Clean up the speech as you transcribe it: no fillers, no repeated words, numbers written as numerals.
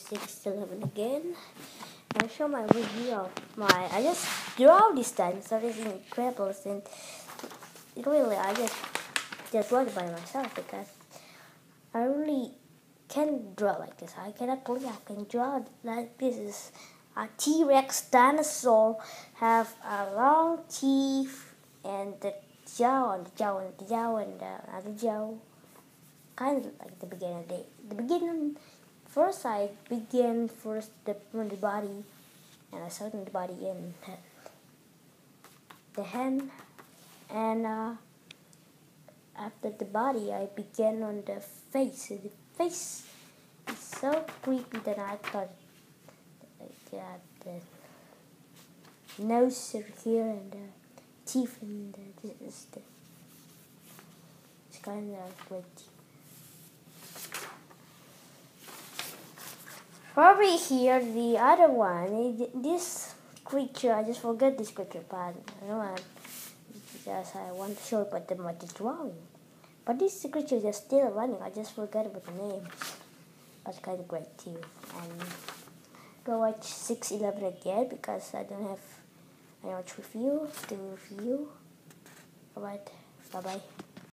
611 again. I'll show my review of I just draw this time, so it's incredible, and really I just draw it by myself because I really can't draw like this. I cannot believe I can draw like this. Is a T-Rex dinosaur have a long teeth and the jaw and the jaw and the jaw and the other jaw. Kind of like the beginning. The beginning. First, I began from the body, and I started the body in the hand, and after the body, I began on the face. The face is so creepy that I thought the nose over here and the teeth and it's kind of great. Over here, the other one, this creature, I just forgot this creature, but I don't know, because I want to show about the drawing. But this creature is still running, I just forgot about the name. That's kind of great too. And go watch 611 again because I don't have much review to review. Alright, bye bye.